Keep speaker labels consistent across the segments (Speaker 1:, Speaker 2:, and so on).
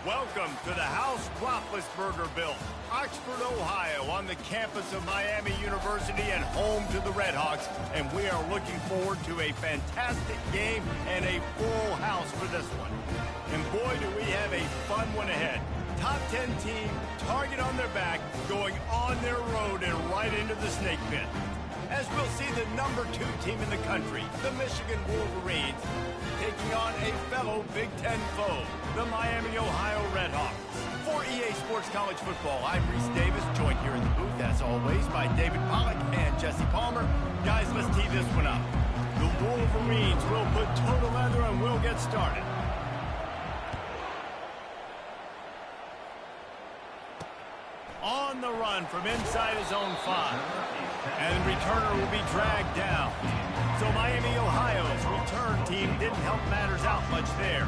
Speaker 1: Welcome to the house Roethlisberger built, Oxford, Ohio, on the campus of Miami University and home to the Redhawks. And we are looking forward to a fantastic game and a full house for this one. And boy, do we have a fun one ahead. Top 10 team, target on their back, going on their road and right into the snake pit. As we'll see the number 2 team in the country, the Michigan Wolverines, taking on a fellow Big Ten foe, the Miami, Ohio Redhawks. For EA Sports College Football, I'm Reese Davis, joined here in the booth, as always, by David Pollack and Jesse Palmer. Guys, let's tee this one up. The Wolverines will put total leather and we'll get started. On the run from inside his own 5. And returner will be dragged down. So Miami, Ohio's return team didn't help matters out much there.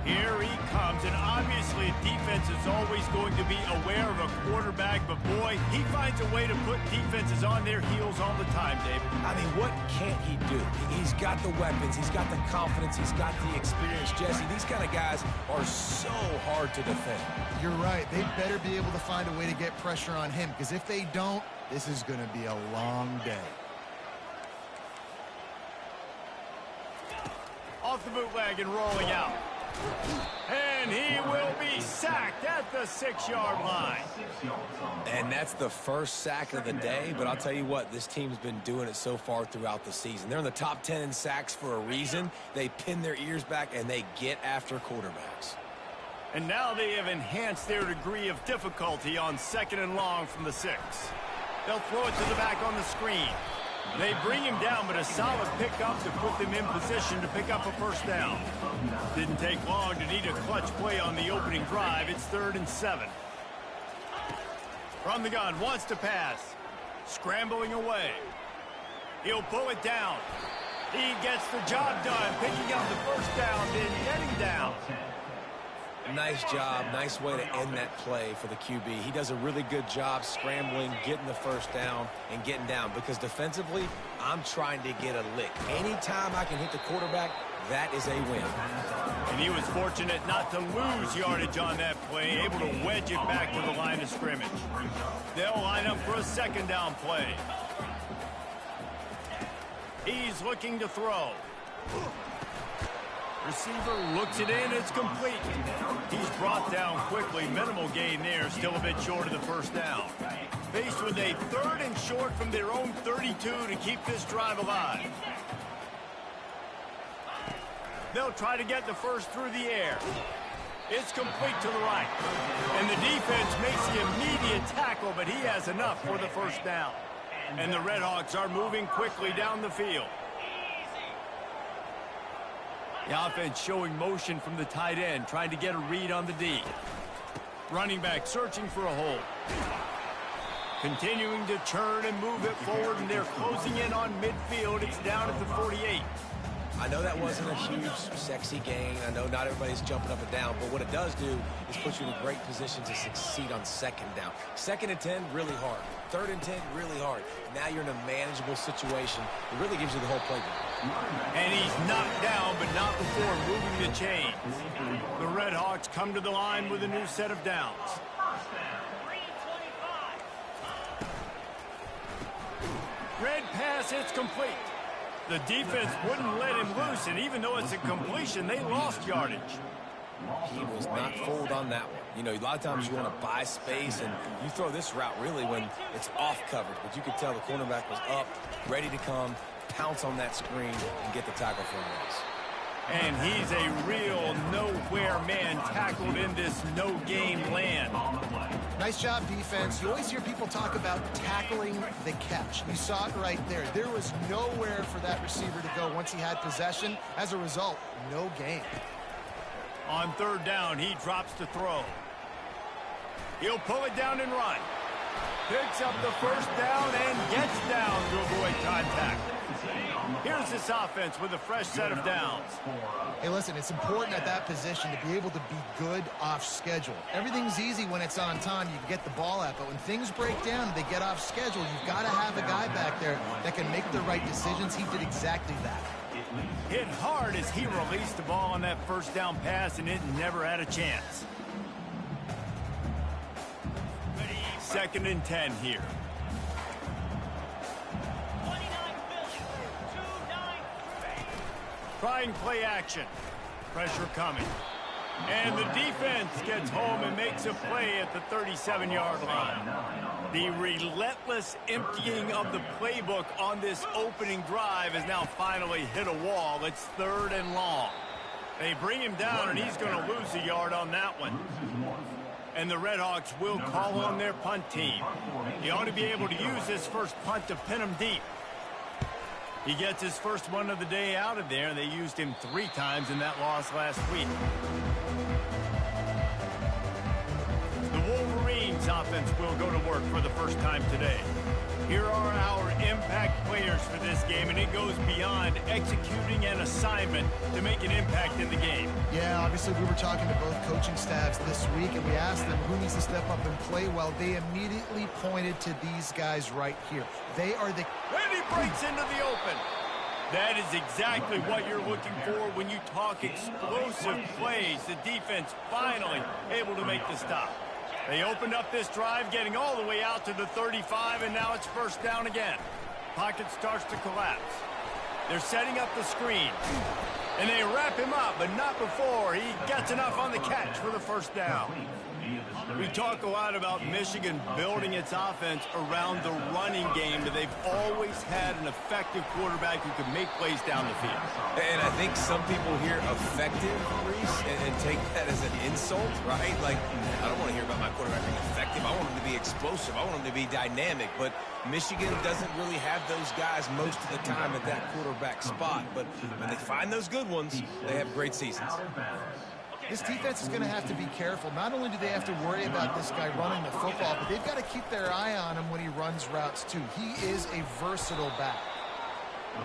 Speaker 1: Here he comes, and obviously defense is always going to be aware of a quarterback, but boy, he finds a way to put defenses on their heels all the time, David.
Speaker 2: I mean, what can't he do? He's got the weapons, he's got the confidence, he's got the experience. Jesse, these kind of guys are so hard to defend.
Speaker 3: You're right. They better be able to find a way to get pressure on him, because if they don't, this is going to be a long day.
Speaker 1: Off the bootleg and rolling out. And he will be sacked at the 6-yard line.
Speaker 2: And that's the first sack of the day, but I'll tell you what, this team's been doing it so far throughout the season. They're in the top 10 in sacks for a reason. They pin their ears back, and they get after quarterbacks.
Speaker 1: And now they have enhanced their degree of difficulty on 2nd and long from the 6. They'll throw it to the back on the screen. They bring him down, but a solid pickup to put them in position to pick up a first down. Didn't take long to need a clutch play on the opening drive. It's 3rd and 7. From the gun, wants to pass. Scrambling away. He'll pull it down. He gets the job done, picking up the first down, then getting down.
Speaker 2: Nice job, nice way to end that play for the QB. He does a really good job scrambling, getting the first down, and getting down. Because defensively, I'm trying to get a lick. Anytime I can hit the quarterback, that is a win.
Speaker 1: And he was fortunate not to lose yardage on that play, able to wedge it back to the line of scrimmage. They'll line up for a 2nd down play. He's looking to throw. Receiver looks it in, it's complete. He's brought down quickly, minimal gain there, still a bit short of the first down. Faced with a 3rd and short from their own 32 to keep this drive alive. They'll try to get the first through the air. It's complete to the right. And the defense makes the immediate tackle, but he has enough for the first down. And the Redhawks are moving quickly down the field. The offense showing motion from the tight end, trying to get a read on the D. Running back searching for a hole. Continuing to turn and move it forward, and they're closing in on midfield. It's down at the 48.
Speaker 2: I know that wasn't a huge, sexy gain. I know not everybody's jumping up and down, but what it does do is put you in a great position to succeed on 2nd down. 2nd and 10, really hard. 3rd and 10, really hard. Now you're in a manageable situation. It really gives you the whole playbook.
Speaker 1: And he's knocked down, but not before moving the chains. The Redhawks come to the line with a new set of downs. Red pass, it's complete. The defense wouldn't let him loose, and even though it's a completion, they lost yardage.
Speaker 2: He was not fooled on that one. You know, a lot of times you want to buy space, and you throw this route really when it's off coverage. But you could tell the cornerback was up, ready to come, pounce on that screen, and get the tackle for a loss.
Speaker 1: And he's a real nowhere man tackled in this no-gain land.
Speaker 3: Nice job, defense. You always hear people talk about tackling the catch. You saw it right there. There was nowhere for that receiver to go once he had possession. As a result, no gain.
Speaker 1: On 3rd down, he drops to throw. He'll pull it down and run. Picks up the first down and gets down to avoid contact. Here's this offense with a fresh set of downs.
Speaker 3: Hey, listen, it's important at that position to be able to be good off schedule. Everything's easy when it's on time. You can get the ball out, but when things break down and they get off schedule, you've got to have a guy back there that can make the right decisions. He did exactly that.
Speaker 1: Hit hard as he released the ball on that first down pass, and it never had a chance. 2nd and 10 here. Trying play action. Pressure coming. And the defense gets home and makes a play at the 37-yard line. The relentless emptying of the playbook on this opening drive has now finally hit a wall. It's 3rd and long. They bring him down, and he's going to lose a yard on that one. And the Redhawks will call on their punt team. He ought to be able to use this first punt to pin him deep. He gets his first one of the day out of there. They used him 3 times in that loss last week. The Wolverines offense will go to work for the first time today. Here are our impact players for this game, and it goes beyond executing an assignment to make an impact in the game.
Speaker 3: Yeah, obviously we were talking to both coaching staffs this week, and we asked them who needs to step up and play well. They immediately pointed to these guys right here. They are the...
Speaker 1: And he breaks into the open. That is exactly what you're looking for when you talk explosive plays. The defense finally able to make the stop. They opened up this drive, getting all the way out to the 35, and now it's first down again. Pocket starts to collapse. They're setting up the screen. And they wrap him up, but not before he gets enough on the catch for the first down. We talk a lot about Michigan building its offense around the running game, but they've always had an effective quarterback who can make plays down the field.
Speaker 2: And I think some people hear effective, Reese, and take that as an insult, right? Like, I don't want to hear about my quarterback being effective. I want him to be explosive. I want him to be dynamic. But Michigan doesn't really have those guys most of the time at that quarterback spot. But when they find those good ones, they have great seasons.
Speaker 3: This defense is going to have to be careful. Not only do they have to worry about this guy running the football, but they've got to keep their eye on him when he runs routes, too. He is a versatile back.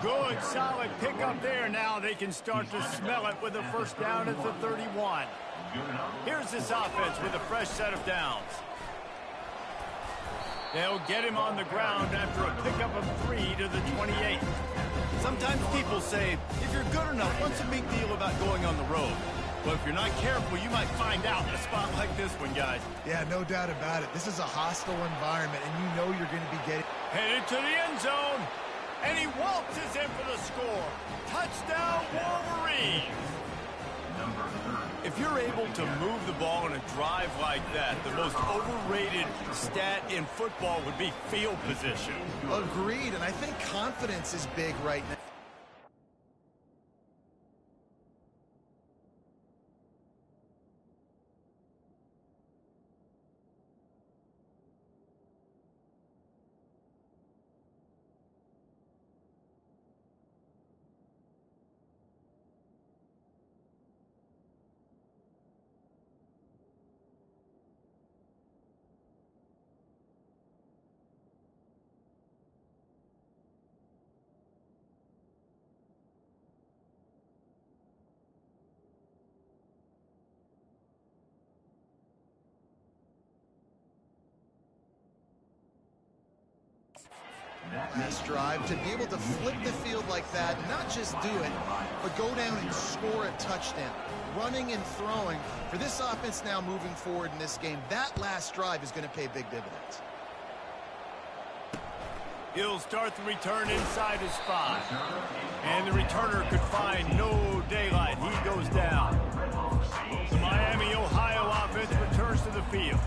Speaker 1: Good, solid pickup there. Now they can start to smell it with a first down at the 31. Here's this offense with a fresh set of downs. They'll get him on the ground after a pickup of 3 to the 28. Sometimes people say, if you're good enough, what's the big deal about going on the road? But if you're not careful, you might find out in a spot like this one, guys.
Speaker 3: Yeah, no doubt about it. This is a hostile environment, and you know you're going to be getting...
Speaker 1: Headed to the end zone, and he waltzes in for the score. Touchdown, Wolverines! If you're able to move the ball in a drive like that, the most overrated stat in football would be field position.
Speaker 3: Agreed, and I think confidence is big right now. Nice drive to be able to flip the field like that, not just do it, but go down and score a touchdown. Running and throwing for this offense now moving forward in this game. That last drive is going to pay big dividends.
Speaker 1: He'll start the return inside his 5. And the returner could find no daylight. He goes down. The Miami, Ohio offense returns to the field.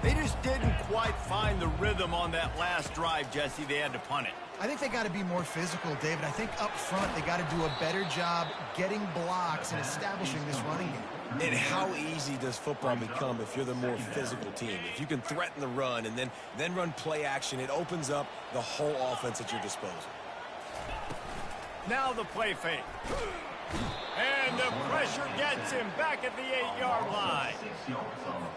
Speaker 1: They just didn't quite find the rhythm on that last drive, Jesse. They had to punt it.
Speaker 3: I think they got to be more physical, David. I think up front they got to do a better job getting blocks and establishing this running game.
Speaker 2: And how easy does football become if you're the more physical team? If you can threaten the run and then run play action, it opens up the whole offense at your disposal.
Speaker 1: Now the play fake. And the pressure gets him back at the 8-yard line.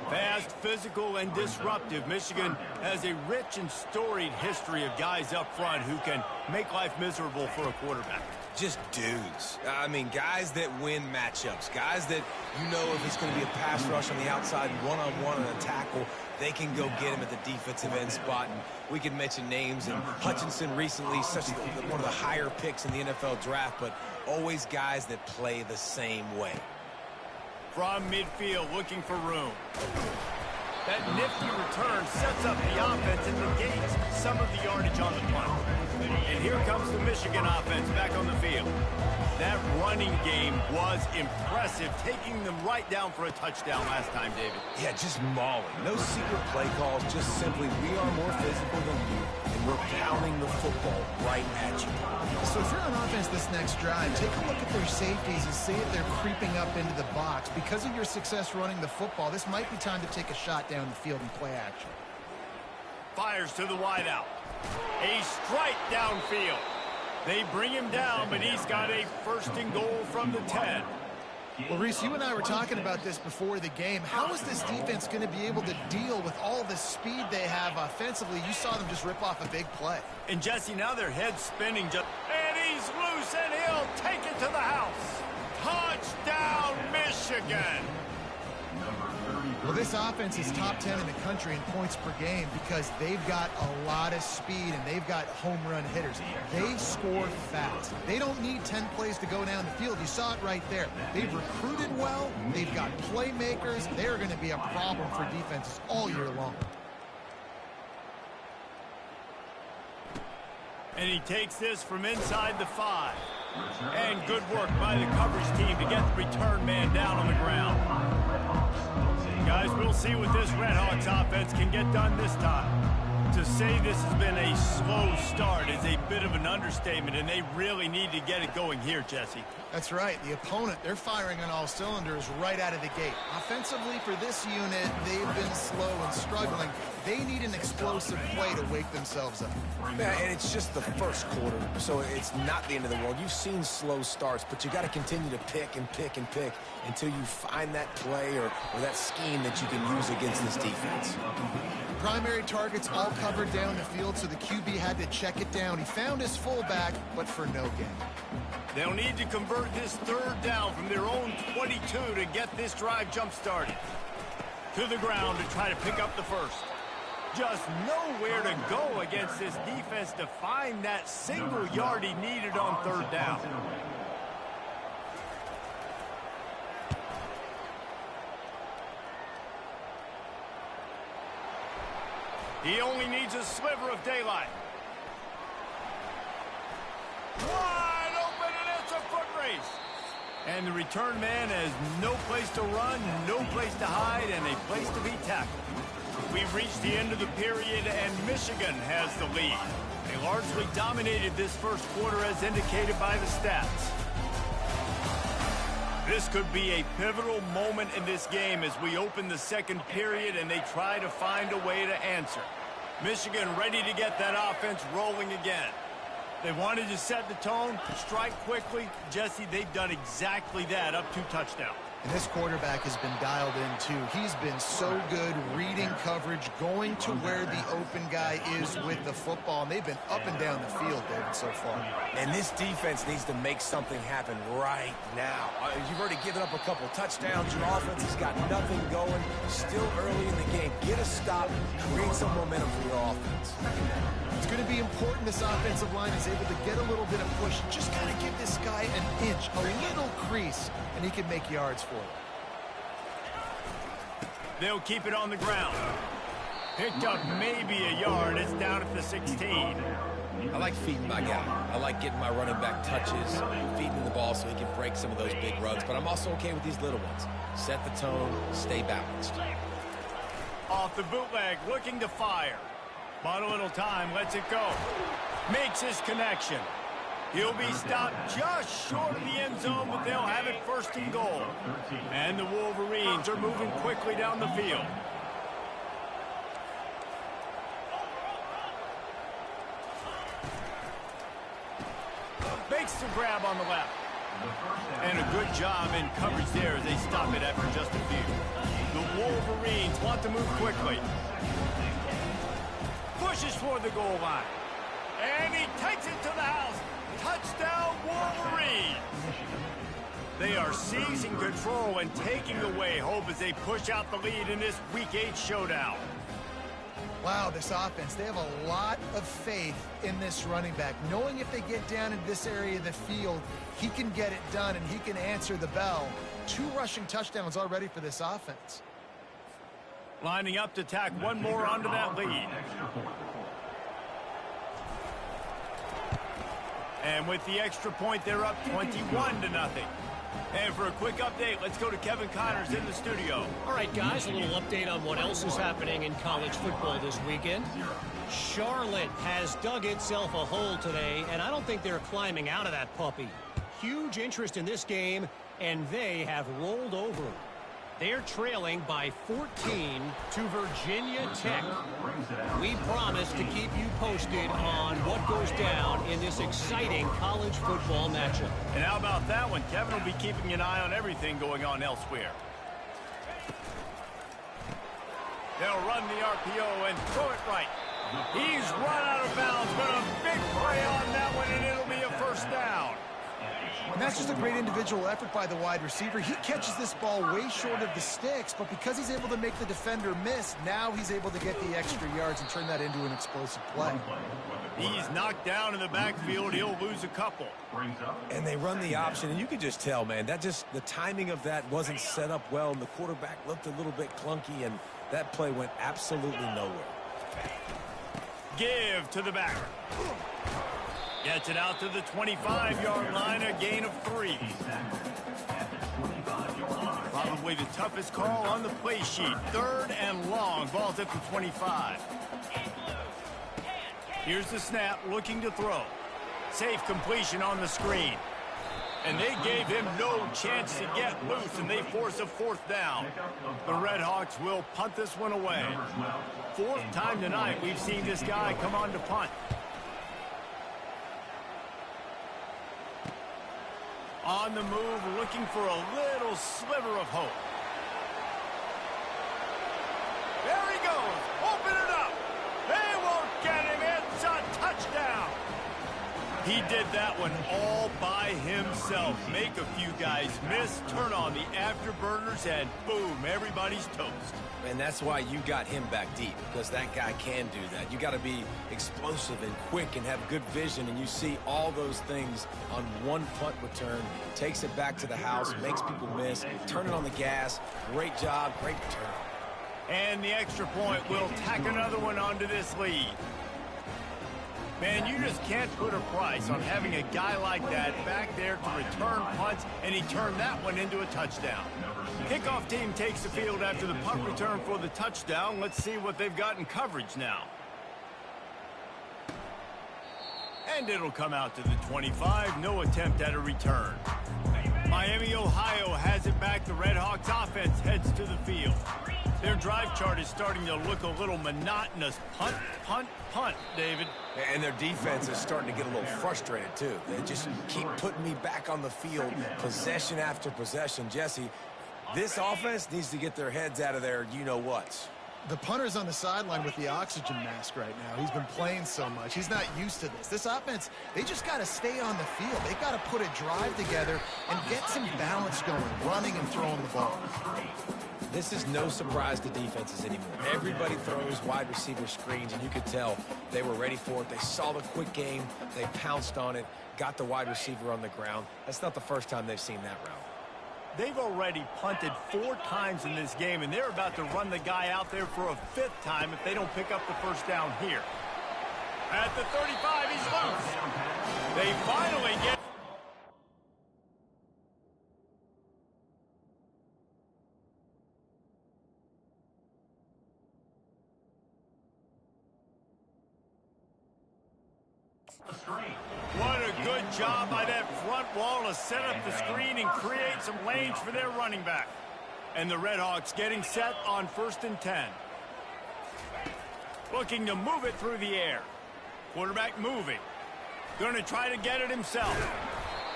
Speaker 1: Fast, physical, and disruptive. Michigan has a rich and storied history of guys up front who can make life miserable for a quarterback.
Speaker 2: Just dudes. I mean, guys that win matchups. Guys that you know if it's going to be a pass rush on the outside, one-on-one on a tackle, they can go get him at the defensive end spot. And we can mention names. And Hutchinson recently, such one of the higher picks in the NFL draft, but always guys that play the same way.
Speaker 1: From midfield, looking for room. That nifty return sets up the offense and negates some of the yardage on the punt. And here comes the Michigan offense back on the field. That running game was impressive, taking them right down for a touchdown last time, David.
Speaker 2: Yeah, just mauling. No secret play calls, just simply we are more physical than you, and we're pounding the football right at you.
Speaker 3: So if you're on offense this next drive, take a look at their safeties and see if they're creeping up into the box. Because of your success running the football, this might be time to take a shot down the field and play action.
Speaker 1: Fires to the wideout. A strike downfield. They bring him down, but he's got a 1st and goal from the 10.
Speaker 3: Well, Reese, you and I were talking about this before the game. How is this defense going to be able to deal with all the speed they have offensively? You saw them just rip off a big play.
Speaker 1: And, Jesse, now their head's spinning. And he's loose, and he'll take it to the house. Touchdown, Michigan.
Speaker 3: Well, this offense is top 10 in the country in points per game because they've got a lot of speed and they've got home run hitters. They score fast. They don't need 10 plays to go down the field. You saw it right there. They've recruited well. They've got playmakers. They're going to be a problem for defenses all year long.
Speaker 1: And he takes this from inside the 5. And good work by the coverage team to get the return man down on the ground. Guys, we'll see what this Redhawks offense can get done this time. To say this has been a slow start is a bit of an understatement, and they really need to get it going here, Jesse.
Speaker 3: That's right. The opponent, they're firing on all cylinders right out of the gate. Offensively for this unit, they've been slow and struggling. They need an explosive play to wake themselves up.
Speaker 2: Yeah, and it's just the first quarter, so it's not the end of the world. You've seen slow starts, but you got to continue to pick and pick and pick until you find that play or that scheme that you can use against this defense.
Speaker 3: Primary targets all covered down the field, so the QB had to check it down. He found his fullback, but for no gain.
Speaker 1: They'll need to convert this 3rd down from their own 22 to get this drive jump-started. To the ground to try to pick up the 1st. Just nowhere to go against this defense to find that single yard he needed on 3rd down. He only needs a sliver of daylight. Wide open, and it's a foot race. And the return man has no place to run, no place to hide, and a place to be tackled. We've reached the end of the period, and Michigan has the lead. They largely dominated this 1st quarter as indicated by the stats. This could be a pivotal moment in this game as we open the 2nd period and they try to find a way to answer. Michigan ready to get that offense rolling again. They wanted to set the tone, strike quickly. Jesse, they've done exactly that up to touchdown.
Speaker 3: And this quarterback has been dialed in, too. He's been so good reading coverage, going to where the open guy is with the football. And they've been up and down the field, David, so far.
Speaker 2: And this defense needs to make something happen right now. You've already given up a couple touchdowns. Your offense has got nothing going. Still early in the game. Get a stop. Create some momentum for your offense.
Speaker 3: It's going to be important this offensive line is able to get a little bit of push. Just kind of give this guy an inch, a little crease, and he can make yards for it.
Speaker 1: They'll keep it on the ground. Picked up maybe a yard. It's down at the 16.
Speaker 2: I like feeding my guy. I like getting my running back touches, feeding him the ball so he can break some of those big runs. But I'm also okay with these little ones. Set the tone, stay balanced.
Speaker 1: Off the bootleg, looking to fire. But a little time, lets it go. Makes his connection. He'll be stopped just short of the end zone, but they'll have it 1st and goal. And the Wolverines are moving quickly down the field. Makes the grab on the left. And a good job in coverage there as they stop it after just a few. The Wolverines want to move quickly. Pushes toward the goal line. And he takes it to the house. Touchdown, Wolverines. They are seizing control and taking away hope as they push out the lead in this Week 8 showdown.
Speaker 3: Wow, this offense, they have a lot of faith in this running back. Knowing if they get down in this area of the field, he can get it done and he can answer the bell. 2 rushing touchdowns already for this offense.
Speaker 1: Lining up to tack one more onto that lead. And with the extra point, they're up 21-0. And for a quick update, let's go to Kevin Connors in the studio.
Speaker 4: All right, guys, a little update on what else is happening in college football this weekend. Charlotte has dug itself a hole today, and I don't think they're climbing out of that puppy. Huge interest in this game, and they have rolled over. They're trailing by 14 to Virginia Tech. We promise to keep you posted on what goes down in this exciting college football matchup.
Speaker 1: And how about that one? Kevin will be keeping an eye on everything going on elsewhere. They'll run the RPO and throw it right. He's run out of bounds, but a big play on that one, and it'll be a first down.
Speaker 3: And that's just a great individual effort by the wide receiver. He catches this ball way short of the sticks, but because he's able to make the defender miss, now he's able to get the extra yards and turn that into an explosive play.
Speaker 1: He's knocked down in the backfield. He'll lose a couple.
Speaker 2: And they run the option, and you can just tell, man, the timing of that wasn't set up well, and the quarterback looked a little bit clunky, and that play went absolutely nowhere.
Speaker 1: Give to the back. Gets it out to the 25-yard line, a gain of 3. Probably the toughest call on the play sheet. 3rd and long. Ball's at the 25. Here's the snap, looking to throw. Safe completion on the screen. And they gave him no chance to get loose, and they force a 4th down. The Redhawks will punt this one away. 4th time tonight we've seen this guy come on to punt. On the move, looking for a little sliver of hope. There he goes. Open it up. They won't get him. It's a touchdown. He did that one all by himself. Make a few guys miss, turn on the afterburners, and boom, everybody's toast.
Speaker 2: And that's why you got him back deep, because that guy can do that. You got to be explosive and quick and have good vision, and you see all those things on one punt return. Takes it back to the house, makes people miss, turning on the gas. Great job, great return.
Speaker 1: And the extra point will tack another one onto this lead. Man, you just can't put a price on having a guy like that back there to return punts, and he turned that one into a touchdown. Kickoff team takes the field after the punt return for the touchdown. Let's see what they've got in coverage now. And it'll come out to the 25. No attempt at a return. Miami, Ohio has it back. The Redhawks offense heads to the field. Their drive chart is starting to look a little monotonous. Punt, punt, punt, David.
Speaker 2: And their defense is starting to get a little frustrated, too. They just keep putting me back on the field, possession after possession. Jesse, this offense needs to get their heads out of their you-know-whats.
Speaker 3: The punter's on the sideline with the oxygen mask right now. He's been playing so much. He's not used to this. This offense, they just got to stay on the field. They got to put a drive together and get some balance going, running and throwing the ball.
Speaker 2: This is no surprise to defenses anymore. Everybody throws wide receiver screens, and you could tell they were ready for it. They saw the quick game. They pounced on it, got the wide receiver on the ground. That's not the first time they've seen that route.
Speaker 1: They've already punted 4 times in this game, and they're about to run the guy out there for a 5th time if they don't pick up the first down here. At the 35, he's loose. They finally get... What a good job by that front wall to set up the screen and create some lanes for their running back. And the Redhawks getting set on 1st and 10. Looking to move it through the air. Quarterback moving. Going to try to get it himself.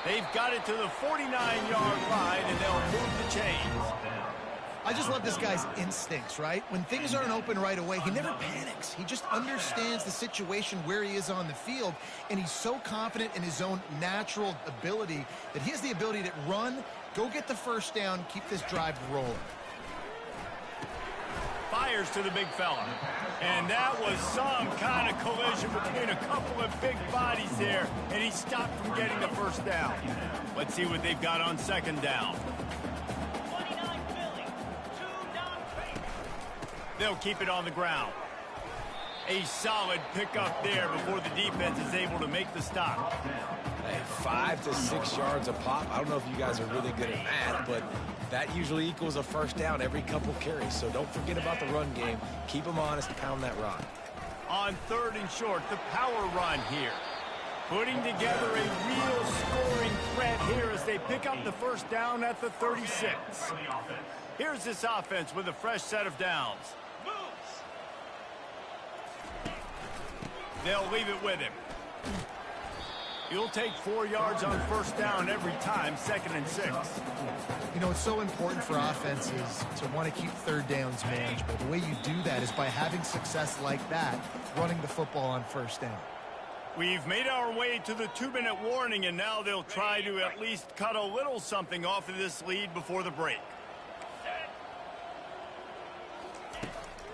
Speaker 1: They've got it to the 49-yard line, and they'll move the chains.
Speaker 3: I just love this guy's instincts, right? When things aren't open right away, he never panics. He just understands the situation where he is on the field, and he's so confident in his own natural ability that he has the ability to run, go get the first down, keep this drive rolling.
Speaker 1: Fires to the big fella. And that was some kind of collision between a couple of big bodies there, and he stopped from getting the first down. Let's see what they've got on 2nd down. They'll keep it on the ground. A solid pickup there before the defense is able to make the stop.
Speaker 2: Hey, 5 to 6 yards a pop. I don't know if you guys are really good at math, but that usually equals a first down every couple carries. So don't forget about the run game. Keep them honest, pound that rock.
Speaker 1: On 3rd and short, the power run here. Putting together a real scoring threat here as they pick up the first down at the 36. Here's this offense with a fresh set of downs. They'll leave it with him. He'll take 4 yards on first down every time, 2nd and 6.
Speaker 3: You know, it's so important for offenses to want to keep 3rd downs manageable. The way you do that is by having success like that, running the football on first down.
Speaker 1: We've made our way to the 2-minute warning, and now they'll try to at least cut a little something off of this lead before the break.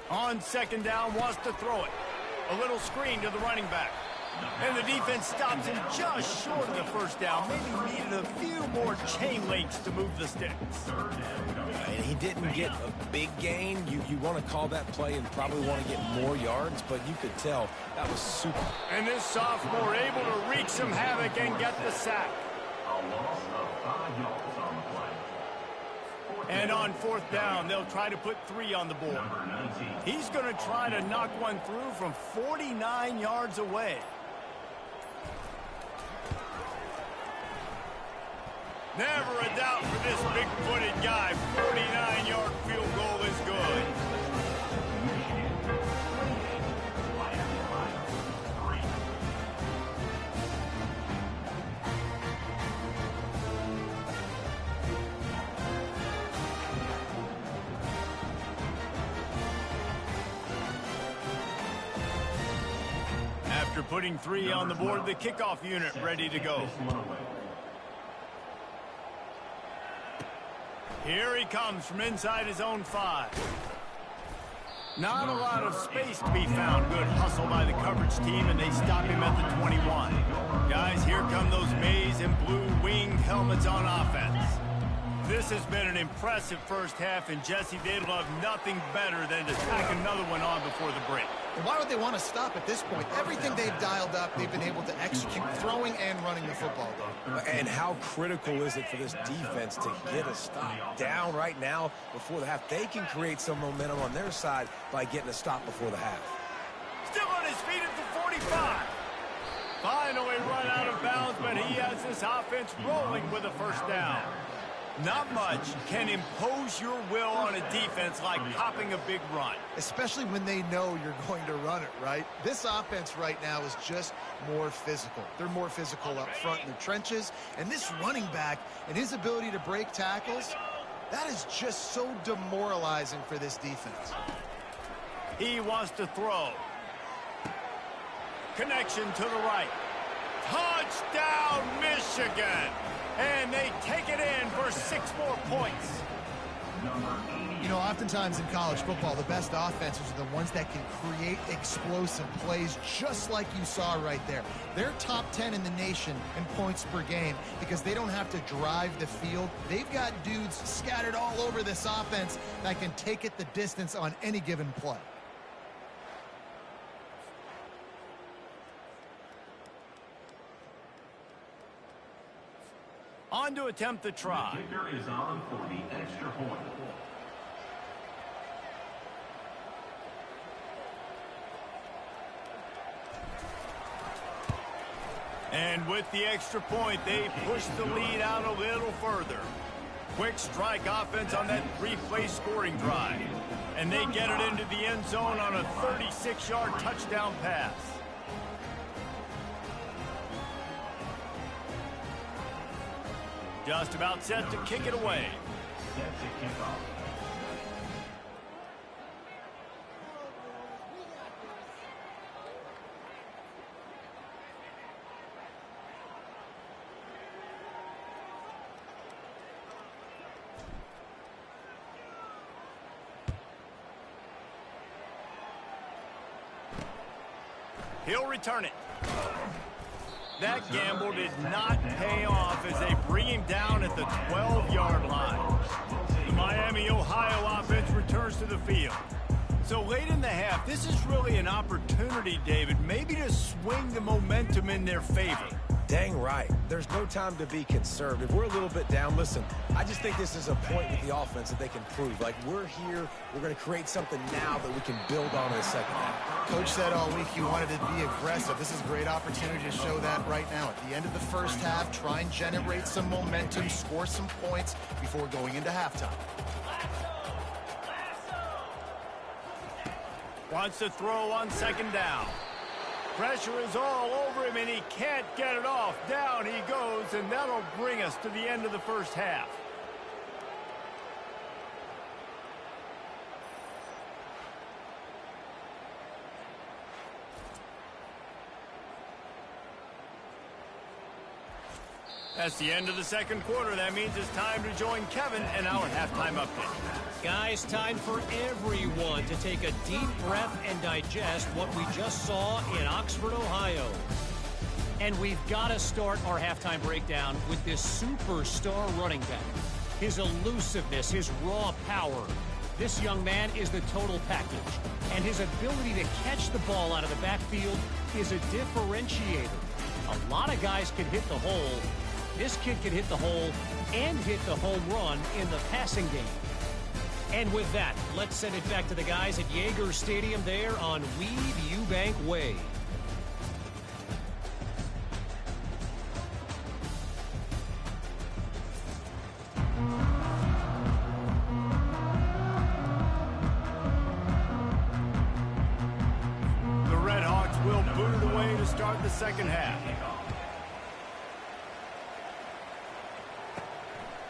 Speaker 1: On 2nd down, wants to throw it. A little screen to the running back. And the defense stops him just short of the first down. Maybe needed a few more chain links to move the sticks.
Speaker 2: And he didn't get a big gain. You want to call that play and probably want to get more yards, but you could tell that was super.
Speaker 1: And this sophomore able to wreak some havoc and get the sack. And on 4th down, they'll try to put 3 on the board. He's going to try to knock one through from 49 yards away. Never a doubt for this big-footed guy. 49-yard field goal is good. After putting 3 on the board, the kickoff unit ready to go. Here he comes from inside his own 5. Not a lot of space to be found. Good hustle by the coverage team, and they stop him at the 21. Guys, here come those maize and blue winged helmets on offense. This has been an impressive first half, and Jesse, they'd love nothing better than to tack another one on before the break.
Speaker 3: And why would they want to stop at this point? Everything they've dialed up, they've been able to execute, throwing and running the football.
Speaker 2: And how critical is it for this defense to get a stop down right now before the half? They can create some momentum on their side by getting a stop before the half.
Speaker 1: Still on his feet at the 45. Finally run out of bounds, but he has this offense rolling with a first down. Not much can impose your will on a defense like popping a big run.
Speaker 3: Especially when they know you're going to run it, right? This offense right now is just more physical. They're more physical up front in the trenches. And this running back and his ability to break tackles, that is just so demoralizing for this defense.
Speaker 1: He wants to throw. Connection to the right. Touchdown, Michigan! And they take it in for 6 more points.
Speaker 3: You know, oftentimes in college football, the best offenses are the ones that can create explosive plays just like you saw right there. They're top 10 in the nation in points per game because they don't have to drive the field. They've got dudes scattered all over this offense that can take it the distance on any given play.
Speaker 1: On to attempt the try.
Speaker 5: The kicker is on for the extra point.
Speaker 1: And with the extra point, they push the lead out a little further. Quick strike offense on that 3-play scoring drive. And they get it into the end zone on a 36-yard touchdown pass. Just about set to kick it away.
Speaker 5: Set to kick off.
Speaker 1: He'll return it. That gamble did not pay off as they bring him down at the 12-yard line. The Miami, Ohio offense returns to the field. So late in the half, this is really an opportunity, David, maybe to swing the momentum in their favor.
Speaker 2: Dang right. There's no time to be conservative. We're a little bit down. Listen, I just think this is a point with the offense that they can prove. Like, we're here, we're going to create something now that we can build on in the second half.
Speaker 3: Coach said all week he wanted to be aggressive. This is a great opportunity to show that right now. At the end of the first half, try and generate some momentum, score some points before going into halftime.
Speaker 1: Wants to throw on second down. Pressure is all over him, and he can't get it off. Down he goes, and that'll bring us to the end of the first half. That's the end of the second quarter. That means it's time to join Kevin and our halftime update.
Speaker 4: Guys, time for everyone to take a deep breath and digest what we just saw in Oxford, Ohio. And we've got to start our halftime breakdown with this superstar running back. His elusiveness, his raw power. This young man is the total package. And his ability to catch the ball out of the backfield is a differentiator. A lot of guys can hit the hole. This kid can hit the hole and hit the home run in the passing game. And with that, let's send it back to the guys at Yager Stadium there on Weave Eubank Way.
Speaker 1: The Redhawks will boot it away to start the second half.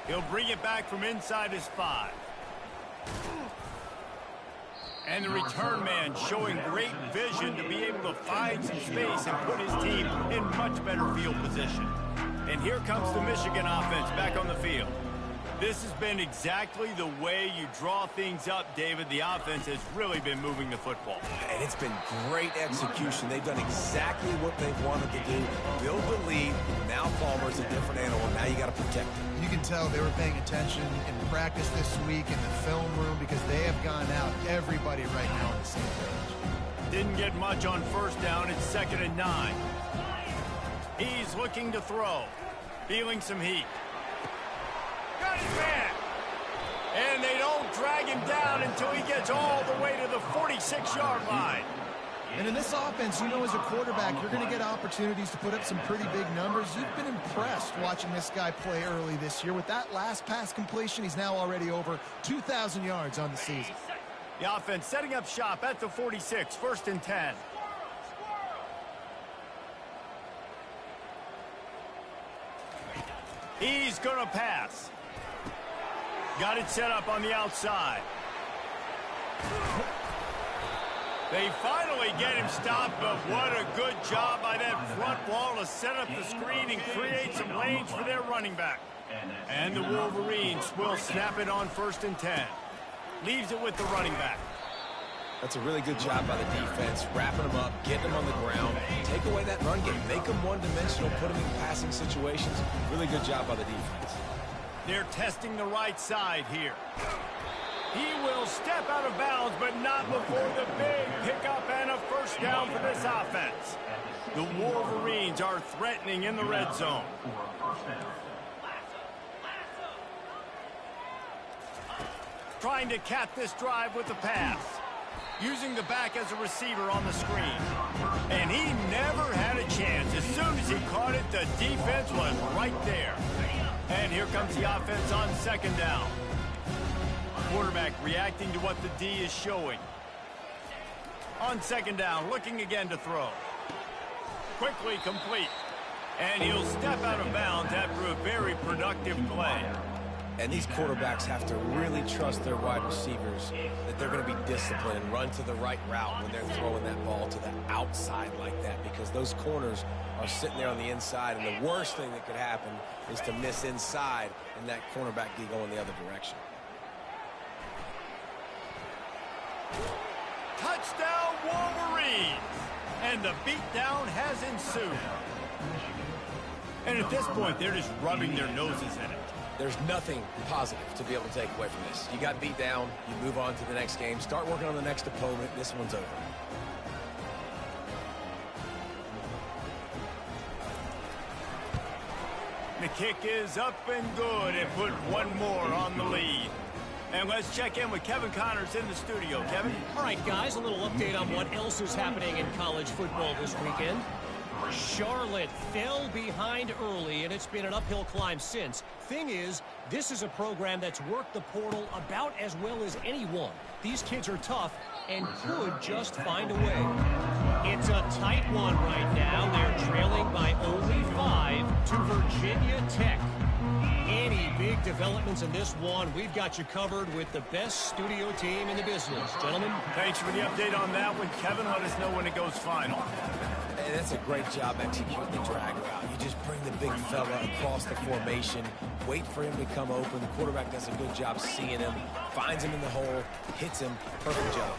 Speaker 1: He'll bring it back from inside his 5. And the return man showing great vision to be able to find some space and put his team in much better field position. And here comes the Michigan offense back on the field. This has been exactly the way you draw things up, David. The offense has really been moving the football.
Speaker 2: And it's been great execution. They've done exactly what they've wanted to do. Build the lead. Now Palmer's a different animal. Now you got to protect him.
Speaker 3: You can tell they were paying attention in practice this week in the film room because they have gone out, everybody right now on the same page.
Speaker 1: Didn't get much on first down. It's 2nd and 9. He's looking to throw. Feeling some heat. Got his man. And they don't drag him down until he gets all the way to the 46-yard line.
Speaker 3: And in this offense, you know, as a quarterback, you're going to get opportunities to put up some pretty big numbers. You've been impressed watching this guy play early this year. With that last pass completion, he's now already over 2,000 yards on the season.
Speaker 1: The offense setting up shop at the 46, 1st and 10. He's going to pass. Got it set up on the outside. They finally get him stopped, but what a good job by that front wall to set up the screen and create some lanes for their running back. And the Wolverines will snap it on 1st and 10. Leaves it with the running back.
Speaker 2: That's a really good job by the defense, wrapping them up, getting them on the ground, take away that run game, make them one-dimensional, put them in passing situations. Really good job by the defense.
Speaker 1: They're testing the right side here. He will step out of bounds, but not before the big pickup and a first down for this offense. The Wolverines are threatening in the red zone. Trying to cap this drive with the pass. Using the back as a receiver on the screen. And he never had a chance. As soon as he caught it, the defense was right there. And here comes the offense on 2nd down. Quarterback reacting to what the D is showing. On 2nd down, looking again to throw. Quickly complete. And he'll step out of bounds after a very productive play.
Speaker 2: And these quarterbacks have to really trust their wide receivers that they're going to be disciplined and run to the right route when they're throwing that ball to the outside like that, because those corners are sitting there on the inside, and the worst thing that could happen is to miss inside and that cornerback be going the other direction.
Speaker 1: Touchdown Wolverines! And the beatdown has ensued. And at this point, they're just rubbing their noses in it.
Speaker 2: There's nothing positive to be able to take away from this. You got beat down, you move on to the next game, start working on the next opponent. This one's over.
Speaker 1: The kick is up and good and put one more on the lead. And let's check in with Kevin Connors in the studio. Kevin?
Speaker 4: All right, guys, a little update on what else is happening in college football this weekend. Charlotte fell behind early, and it's been an uphill climb since. Thing is, this is a program that's worked the portal about as well as anyone. These kids are tough and could just find a way. It's a tight one right now. They're trailing by only 5 to Virginia Tech. Any big developments in this one, we've got you covered with the best studio team in the business. Gentlemen,
Speaker 1: Thanks for the update on that one. Kevin, let us know when it goes final.
Speaker 2: Hey, that's a great job executing the drag route. You just bring the big fella across the formation, wait for him to come open. The quarterback does a good job seeing him, finds him in the hole, hits him. Perfect job.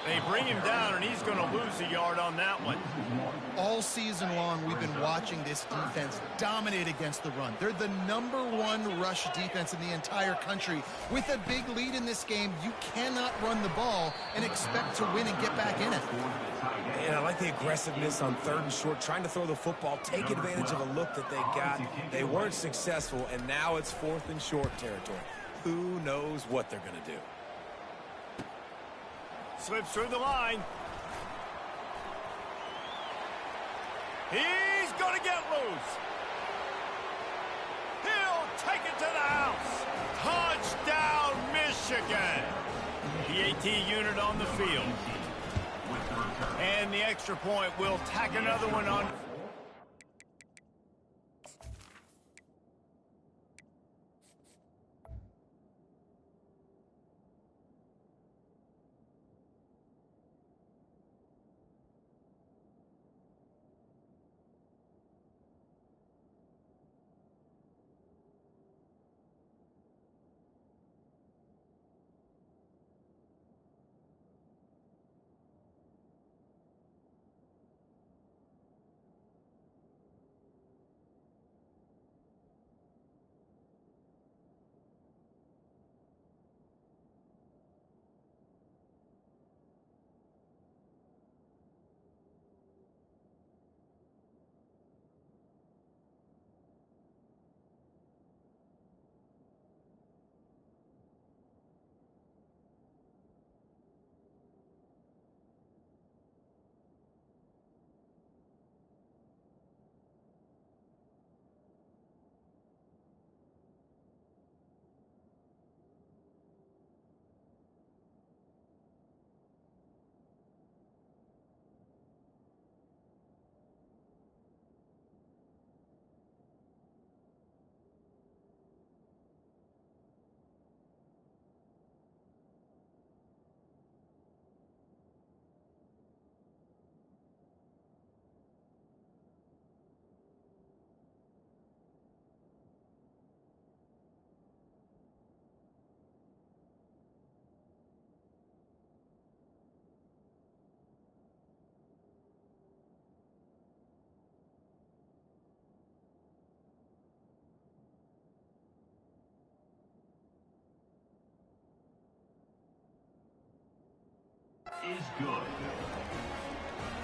Speaker 1: They bring him down, and he's going to lose a yard on that one.
Speaker 3: All season long, we've been watching this defense dominate against the run. They're the #1 rush defense in the entire country. With a big lead in this game, you cannot run the ball and expect to win and get back in it.
Speaker 2: And I like the aggressiveness on 3rd and short, trying to throw the football, take advantage of a look that they got. They weren't successful, and now it's 4th and short territory. Who knows what they're going to do?
Speaker 1: Slips through the line. He's going to get loose. He'll take it to the house. Touchdown, Michigan. The AT unit on the field. And the extra point will tack another one on.
Speaker 5: Is good.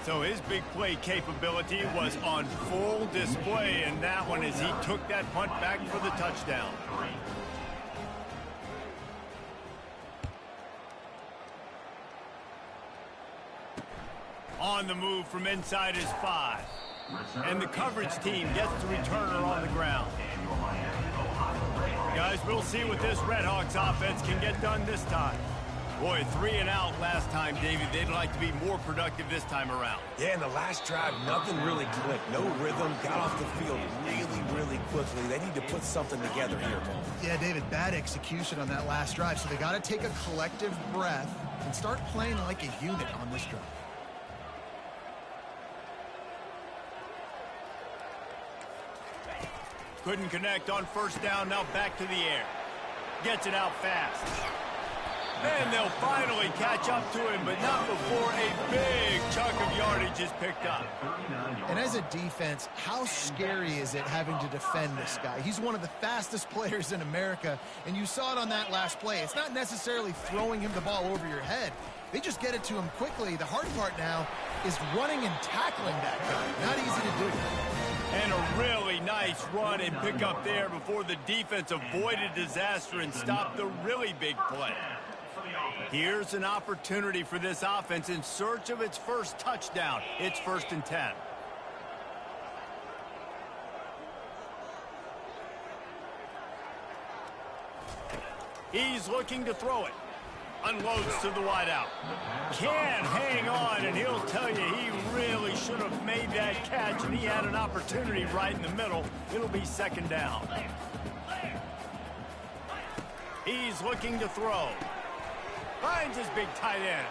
Speaker 1: So his big play capability was on full display in that one as he took that punt back for the touchdown. On the move from inside his 5. And the coverage team gets the returner on the ground. Guys, we'll see what this Redhawks offense can get done this time. Boy, 3 and out last time, David. They'd like to be more productive this time around.
Speaker 2: Yeah, in the last drive, nothing really clicked. No rhythm, got off the field really quickly. They need to put something together here, Paul.
Speaker 3: Yeah, David, bad execution on that last drive, so they got to take a collective breath and start playing like a unit on this drive.
Speaker 1: Couldn't connect on 1st down, now back to the air. Gets it out fast. And they'll finally catch up to him, but not before a big chunk of yardage is picked up.
Speaker 3: And as a defense, how scary is it having to defend this guy? He's one of the fastest players in America, and you saw it on that last play. It's not necessarily throwing him the ball over your head. They just get it to him quickly. The hard part now is running and tackling that guy. Not easy to do.
Speaker 1: And a really nice run and pick up there before the defense avoided disaster and stopped the really big play. Here's an opportunity for this offense in search of its first touchdown. It's 1st and 10. He's looking to throw it. Unloads to the wideout. Can't hang on, and he'll tell you he really should have made that catch, and he had an opportunity right in the middle. It'll be 2nd down. He's looking to throw. Finds his big tight end.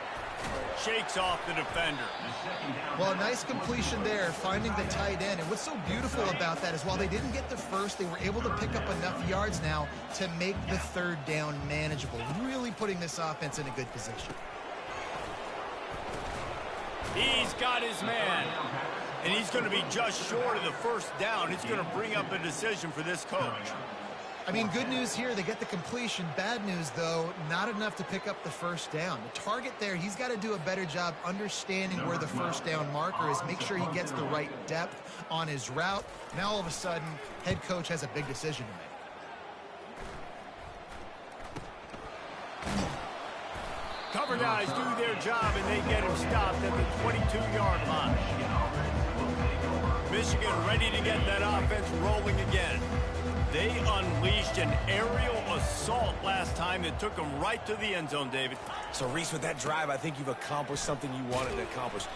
Speaker 1: Shakes off the defender.
Speaker 3: Well, a nice completion there, finding the tight end. And what's so beautiful about that is while they didn't get the first, they were able to pick up enough yards now to make the 3rd down manageable, really putting this offense in a good position.
Speaker 1: He's got his man, and he's going to be just short of the 1st down. It's going to bring up a decision for this coach.
Speaker 3: I mean, good news here, they get the completion. Bad news, though, not enough to pick up the 1st down. The target there, he's got to do a better job understanding where the 1st down marker is, make sure he gets the right depth on his route. Now, all of a sudden, head coach has a big decision to make.
Speaker 1: Cover guys do their job, and they get him stopped at the 22-yard line. Michigan ready to get that offense rolling again. They unleashed an aerial assault last time that took them right to the end zone, David.
Speaker 2: So, Reese, with that drive, I think you've accomplished something you wanted to accomplish.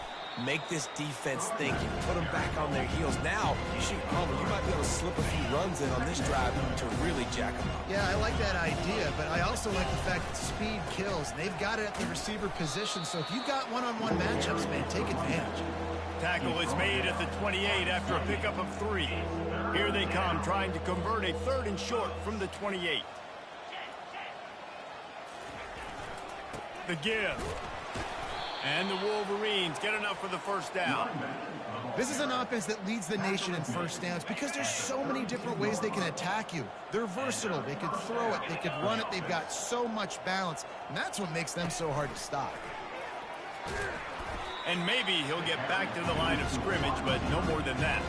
Speaker 2: Make this defense think and put them back on their heels. Now, shoot, you might be able to slip a few runs in on this drive to really jack them up.
Speaker 3: Yeah, I like that idea, but I also like the fact that speed kills. And they've got it at the receiver position, so if you've got one-on-one matchups, man, take advantage.
Speaker 1: Tackle is made at the 28 after a pickup of 3. Here they come, trying to convert a 3rd and short from the 28. The give. And the Wolverines get enough for the 1st down.
Speaker 3: This is an offense that leads the nation in 1st downs because there's so many different ways they can attack you. They're versatile. They could throw it. They could run it. They've got so much balance, and that's what makes them so hard to stop.
Speaker 1: And maybe he'll get back to the line of scrimmage, but no more than that.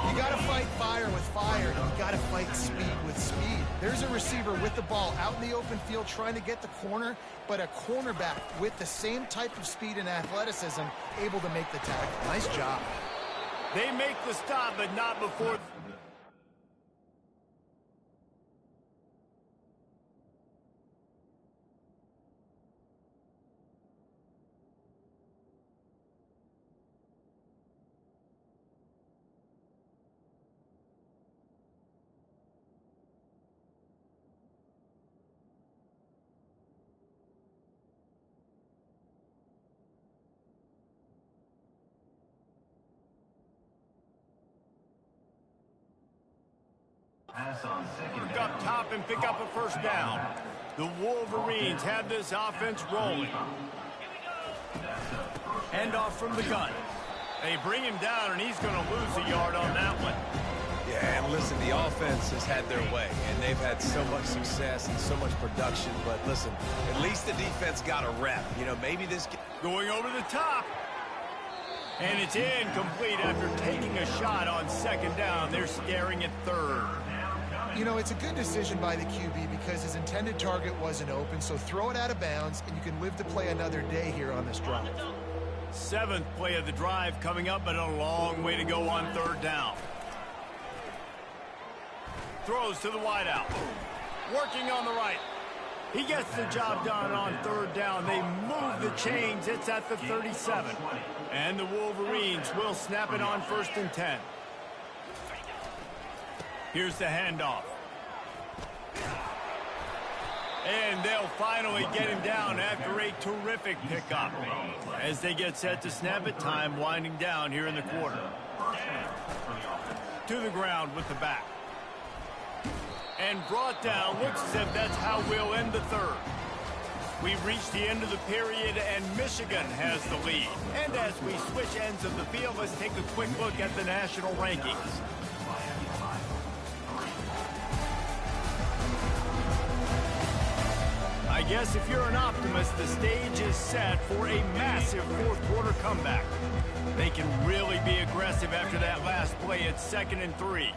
Speaker 3: You got to fight fire with fire, and you got to fight speed with speed. There's a receiver with the ball out in the open field trying to get the corner, but a cornerback with the same type of speed and athleticism able to make the tackle. Nice job.
Speaker 1: They make the stop, but not before... Look up top and pick up a 1st down. The Wolverines have this offense rolling. Hand off from the gun. They bring him down, and he's going to lose a yard on that one.
Speaker 2: Yeah, and listen, the offense has had their way, and they've had so much success and so much production. But listen, at least the defense got a rep. You know, maybe this...
Speaker 1: Going over the top. And it's incomplete after taking a shot on 2nd down. They're staring at 3rd.
Speaker 3: You know, it's a good decision by the QB because his intended target wasn't open, so throw it out of bounds, and you can live to play another day here on this drive.
Speaker 1: 7th play of the drive coming up, but a long way to go on 3rd down. Throws to the wideout. Working on the right. He gets the job done on 3rd down. They move the chains. It's at the 37. And the Wolverines will snap it on 1st and 10. Here's the handoff. And they'll finally get him down after a terrific pickup. As they get set to snap it, time winding down here in the quarter. To the ground with the back. And brought down. Looks as if that's how we'll end the 3rd. We've reached the end of the period, and Michigan has the lead. And as we switch ends of the field, let's take a quick look at the national rankings. I guess if you're an optimist, the stage is set for a massive fourth-quarter comeback. They can really be aggressive after that last play at 2nd and 3.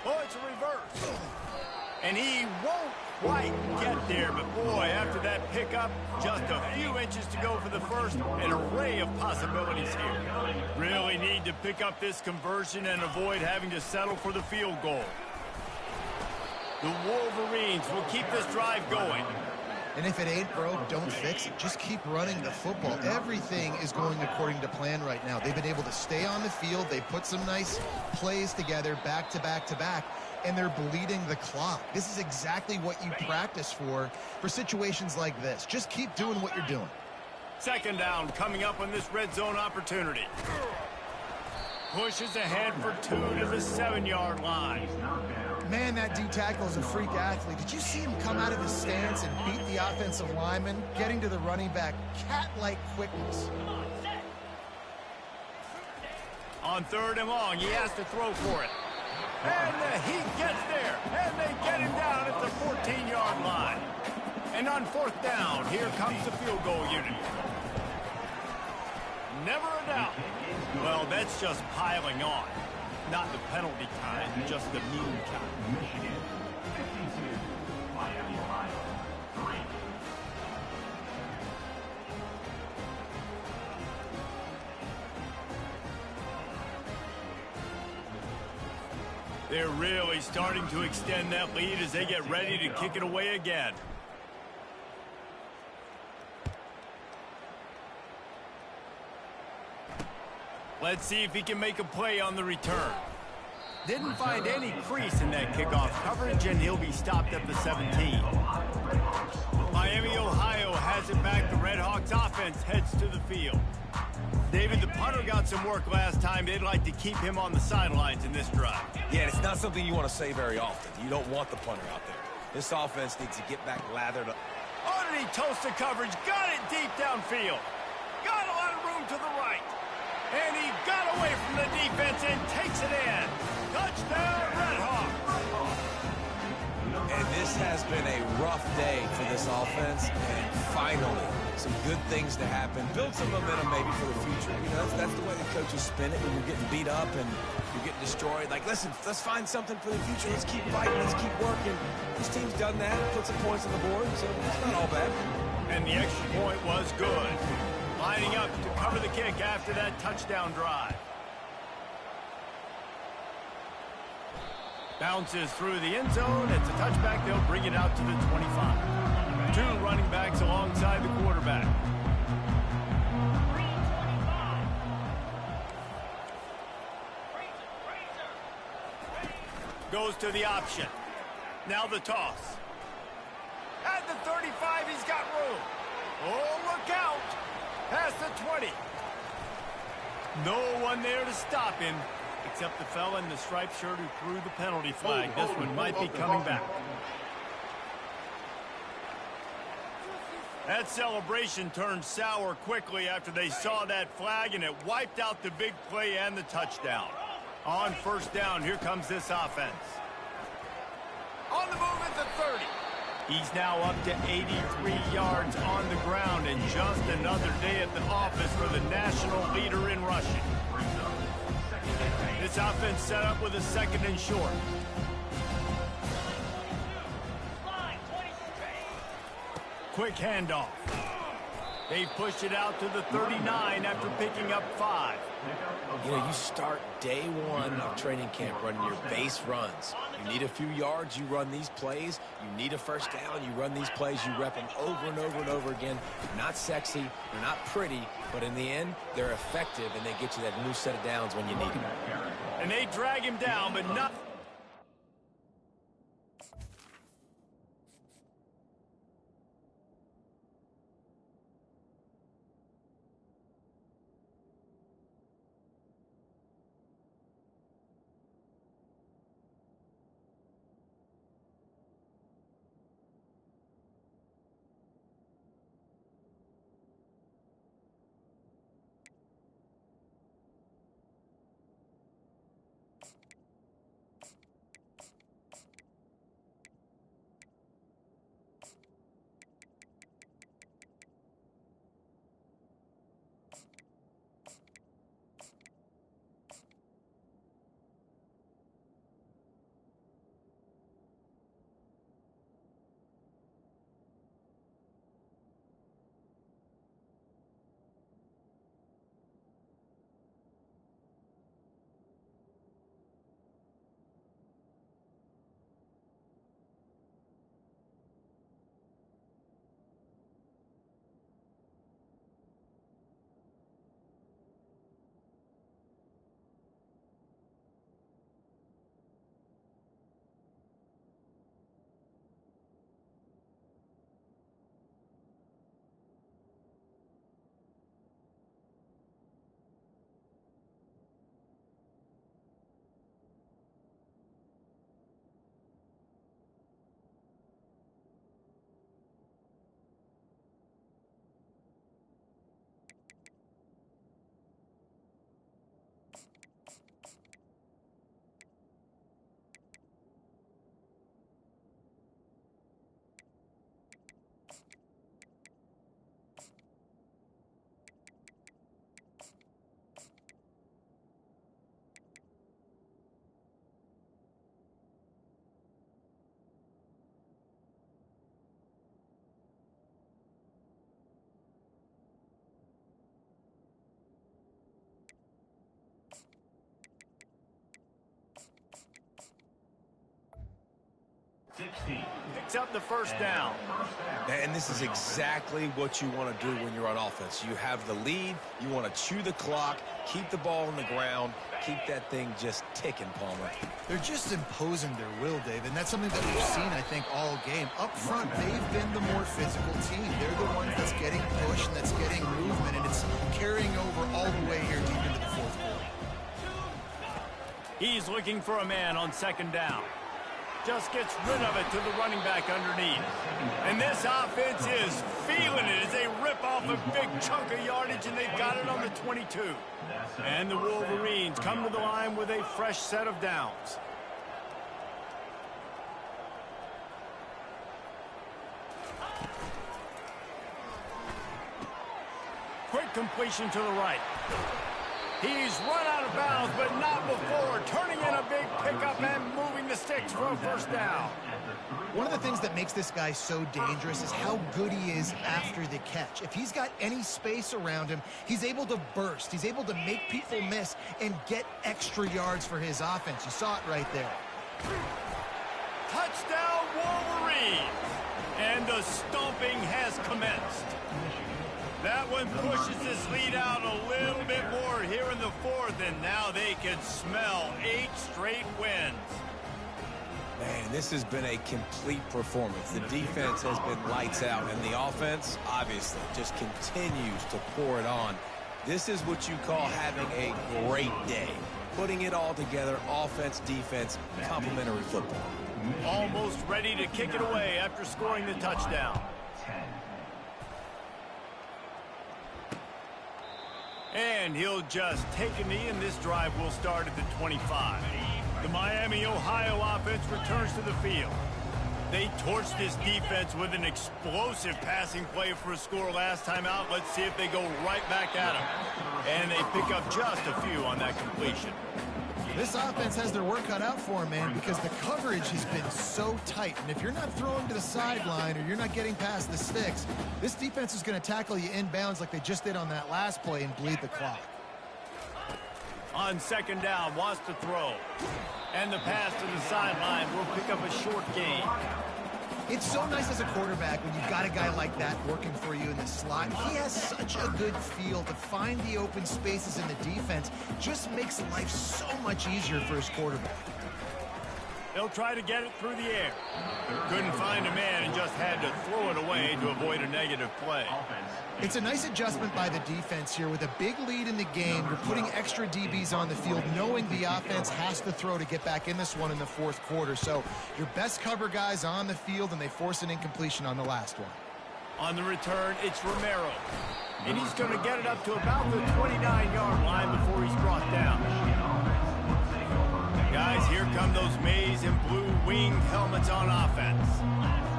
Speaker 1: Oh, it's a reverse. And he won't quite get there, but boy, after that pickup, just a few inches to go for the first. An array of possibilities here. Really need to pick up this conversion and avoid having to settle for the field goal. The Wolverines will keep this drive going.
Speaker 3: And if it ain't broke, don't fix it. Just keep running the football. Everything is going according to plan right now. They've been able to stay on the field. They put some nice plays together back to back to back, and they're bleeding the clock. This is exactly what you practice for situations like this. Just keep doing what you're doing.
Speaker 1: 2nd down coming up on this red zone opportunity. Pushes ahead for 2 to the 7-yard line.
Speaker 3: Man, that D-tackle is a freak athlete. Did you see him come out of his stance and beat the offensive lineman, getting to the running back? Cat-like quickness.
Speaker 1: On 3rd and long, he has to throw for it. And he gets there, and they get him down at the 14-yard line. And on 4th down, here comes the field goal unit. Never a doubt. Well, that's just piling on. Not the penalty kind, just the mean kind.
Speaker 5: Michigan 52, Miami, Ohio 3.
Speaker 1: They're really starting to extend that lead as they get ready to kick it away again. Let's see if he can make a play on the return. Didn't find any crease in that kickoff coverage, and he'll be stopped at the 17. Miami, Ohio has it back. The Redhawks offense heads to the field. David, the punter got some work last time. They'd like to keep him on the sidelines in this drive.
Speaker 2: Yeah, and it's not something you want to say very often. You don't want the punter out there. This offense needs to get back lathered up.
Speaker 1: Underneath toasted coverage, got it deep downfield. Got a lot of room to the right. And he got away from the defense and takes it in. Touchdown, Redhawks.
Speaker 2: And this has been a rough day for this offense, and finally, some good things to happen. Build some momentum maybe for the future. You know, that's the way the coaches spin it when you're getting beat up and you're getting destroyed. Like, listen, let's find something for the future. Let's keep fighting. Let's keep working. This team's done that, put some points on the board, so it's not all bad.
Speaker 1: And the extra point was good. Lining up to cover the kick after that touchdown drive. Bounces through the end zone. It's a touchback. They'll bring it out to the 25. 2 running backs alongside the quarterback. Goes to the option. Now the toss. At the 35, he's got room. Oh, look out. Past the 20. No one there to stop him, except the fella in the striped shirt who threw the penalty flag. This one might be coming back. That celebration turned sour quickly after they saw that flag, and it wiped out the big play and the touchdown. On 1st down, here comes this offense. On the move at the 30. He's now up to 83 yards on the ground, and just another day at the office for the national leader in rushing. This offense set up with a 2nd and short. Quick handoff. They pushed it out to the 39 after picking up 5.
Speaker 2: You know, you start day 1 of training camp running your base runs. You need a few yards, you run these plays. You need a 1st down, you run these plays. You rep them over and over and over again. They're not sexy, they're not pretty, but in the end, they're effective, and they get you that new set of downs when you need them.
Speaker 1: And they drag him down, but not...
Speaker 5: 16.
Speaker 1: Picks up the first down.
Speaker 2: And this is exactly what you want to do when you're on offense. You have the lead. You want to chew the clock, keep the ball on the ground, keep that thing just ticking, Palmer.
Speaker 3: They're just imposing their will, Dave, and that's something that we've seen, I think, all game. Up front, they've been the more physical team. They're the ones that's getting pushed and that's getting movement, and it's carrying over all the way here deep into the fourth quarter.
Speaker 1: He's looking for a man on second down. Just gets rid of it to the running back underneath. And this offense is feeling it as they rip off a big chunk of yardage, and they've got it on the 22. And the Wolverines come to the line with a fresh set of downs. Quick completion to the right. He's run out of bounds, but not before. Turning in a big pickup and moving the sticks for a first down.
Speaker 3: One of the things that makes this guy so dangerous is how good he is after the catch. If he's got any space around him, he's able to burst. He's able to make people miss and get extra yards for his offense. You saw it right there.
Speaker 1: Touchdown, Wolverines! And the stomping has commenced. That one pushes this lead out a little bit more here in the fourth, and now they can smell 8 straight wins.
Speaker 2: Man, this has been a complete performance. The defense has been lights out, and the offense, obviously, just continues to pour it on. This is what you call having a great day. Putting it all together, offense, defense, complementary football.
Speaker 1: Almost ready to kick it away after scoring the touchdown.
Speaker 5: 10.
Speaker 1: And he'll just take a knee, and this drive will start at the 25. The Miami, Ohio offense returns to the field. They torched this defense with an explosive passing play for a score last time out. Let's see if they go right back at him. And they pick up just a few on that completion.
Speaker 3: This offense has their work cut out for them, man, because the coverage has been so tight. And if you're not throwing to the sideline or you're not getting past the sticks, this defense is going to tackle you inbounds like they just did on that last play and bleed the clock.
Speaker 1: On second down, wants to throw. And the pass to the sideline will pick up a short gain.
Speaker 3: It's so nice as a quarterback when you've got a guy like that working for you in the slot. He has such a good feel to find the open spaces in the defense. Just makes life so much easier for his quarterback.
Speaker 1: They'll try to get it through the air. Couldn't find a man and just had to throw it away to avoid a negative play.
Speaker 3: It's a nice adjustment by the defense here. With a big lead in the game, you're putting extra DBs on the field, knowing the offense has to throw to get back in this one in the fourth quarter. So your best cover guys on the field, and they force an incompletion on the last one.
Speaker 1: On the return, it's Romero. And he's going to get it up to about the 29-yard line before he's brought down. Guys, here come those maize and blue winged helmets on offense.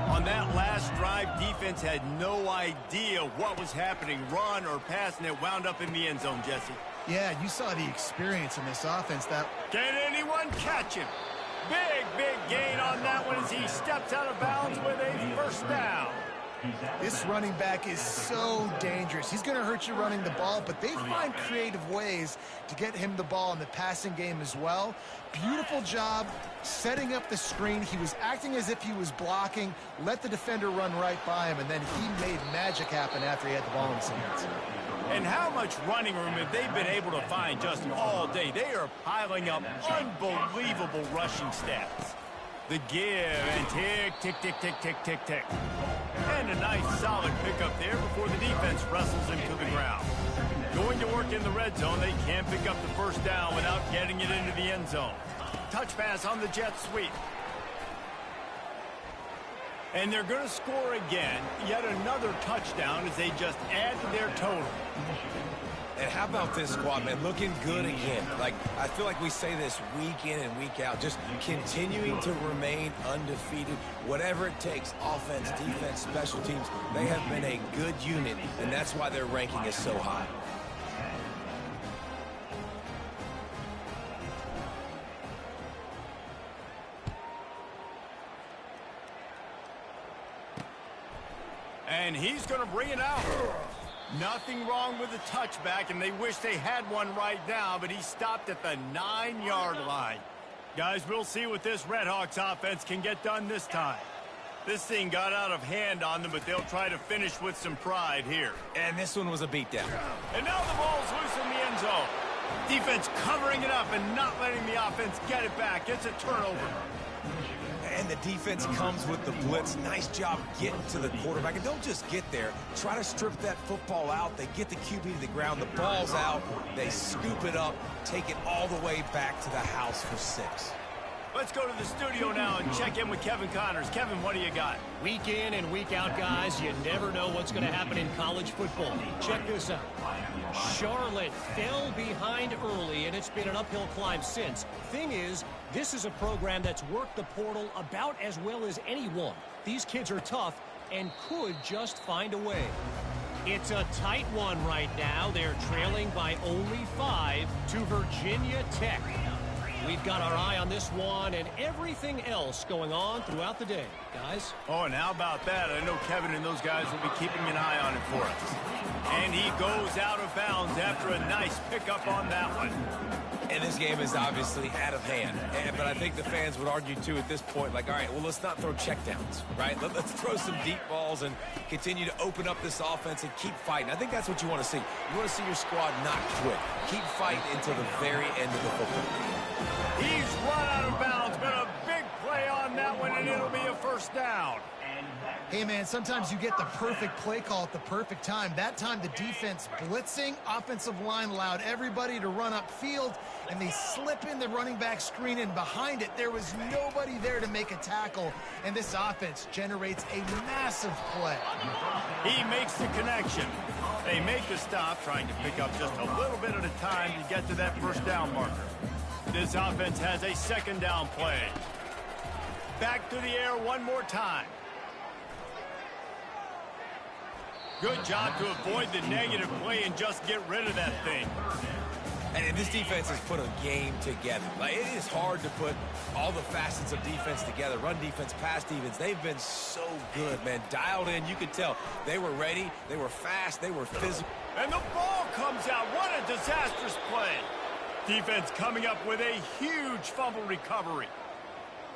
Speaker 1: On that last drive, defense had no idea what was happening, run or pass, and it wound up in the end zone, Jesse.
Speaker 3: Yeah, you saw the experience in this offense.
Speaker 1: Can anyone catch him? Big gain on that one as he steps out of bounds with a first down.
Speaker 3: This running back is so dangerous. He's going to hurt you running the ball, but they find creative ways to get him the ball in the passing game as well. Beautiful job setting up the screen. He was acting as if he was blocking, let the defender run right by him, and then he made magic happen after he had the ball in his hands.
Speaker 1: And how much running room have they been able to find just all day? They are piling up unbelievable rushing stats. The give and tick. And a nice solid pickup there before the defense wrestles him to the ground. Going to work in the red zone, they can't pick up the first down without getting it into the end zone. Touch pass on the jet sweep. And they're going to score again, yet another touchdown as they just add to their total.
Speaker 2: And how about this squad, man? Looking good again. I feel like we say this week in and week out, just continuing to remain undefeated. Whatever it takes, offense, defense, special teams, they have been a good unit, and that's why their ranking is so high.
Speaker 1: And he's going to bring it out. Nothing wrong with the touchback, and they wish they had one right now, but he stopped at the 9-yard line. Guys, we'll see what this Redhawks offense can get done this time. This thing got out of hand on them, but they'll try to finish with some pride here.
Speaker 2: And this one was a beatdown.
Speaker 1: And now the ball's loose in the end zone. Defense covering it up and not letting the offense get it back. It's a turnover.
Speaker 2: And the defense comes with the blitz. Nice job getting to the quarterback. And don't just get there. Try to strip that football out. They get the QB to the ground. The ball's out. They scoop it up, take it all the way back to the house for 6.
Speaker 1: Let's go to the studio now and check in with Kevin Connors. Kevin, what do you got?
Speaker 4: Week in and week out, guys, you never know what's going to happen in college football. Check this out. Charlotte fell behind early, and it's been an uphill climb since. Thing is, this is a program that's worked the portal about as well as anyone. These kids are tough and could just find a way. It's a tight one right now. They're trailing by only 5 to Virginia Tech. We've got our eye on this one and everything else going on throughout the day, guys.
Speaker 1: Oh, and how about that? I know Kevin and those guys will be keeping an eye on it for us. And he goes out of bounds after a nice pickup on that one.
Speaker 2: And this game is obviously out of hand. But I think the fans would argue, too, at this point, like, all right, well, let's not throw checkdowns, right? Let's throw some deep balls and continue to open up this offense and keep fighting. I think that's what you want to see. You want to see your squad not quit. Keep fighting until the very end of the football game.
Speaker 1: He's run out of bounds, but a big play on that one, and it'll be a first down.
Speaker 3: Hey, man, sometimes you get the perfect play call at the perfect time. That time the defense blitzing, offensive line allowed everybody to run upfield, and they slip in the running back screen, and behind it there was nobody there to make a tackle, and this offense generates a massive play.
Speaker 1: He makes the connection. They make the stop, trying to pick up just a little bit at a time to get to that first down marker. This offense has a second down play. Back to the air one more time. Good job to avoid the negative play and just get rid of that thing.
Speaker 2: And this defense has put a game together. Like, it is hard to put all the facets of defense together. Run defense, pass defense. They've been so good, man. Dialed in. You could tell they were ready. They were fast. They were physical.
Speaker 1: And the ball comes out. What a disastrous play. Defense coming up with a huge fumble recovery.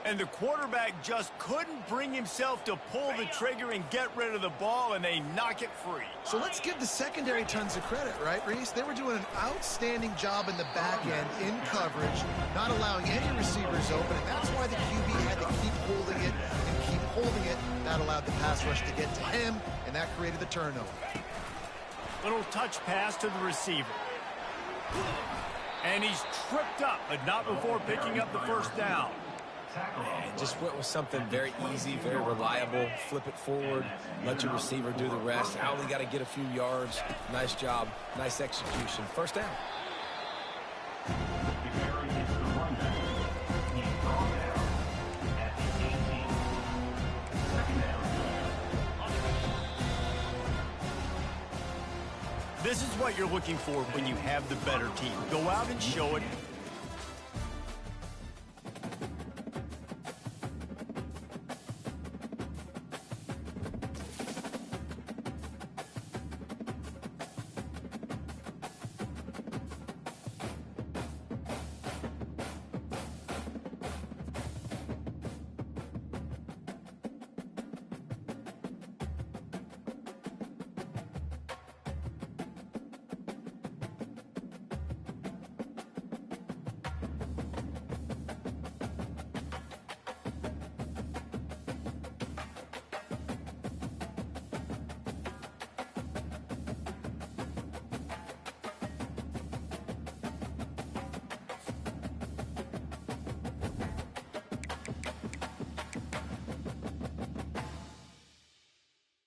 Speaker 1: And the quarterback just couldn't bring himself to pull the trigger and get rid of the ball, and they knock it free.
Speaker 3: So let's give the secondary tons of credit, right, Reese? They were doing an outstanding job in the back end, in coverage, not allowing any receivers open, and that's why the QB had to keep holding it and keep holding it. That allowed the pass rush to get to him, and that created the turnover.
Speaker 1: Little touch pass to the receiver. And he's tripped up, but not before picking up the first down.
Speaker 2: And just went with something very easy, very reliable. Flip it forward, let your receiver do the rest. I only got to get a few yards. Nice job, nice execution. First down.
Speaker 1: This is what you're looking for when you have the better team. Go out and show it,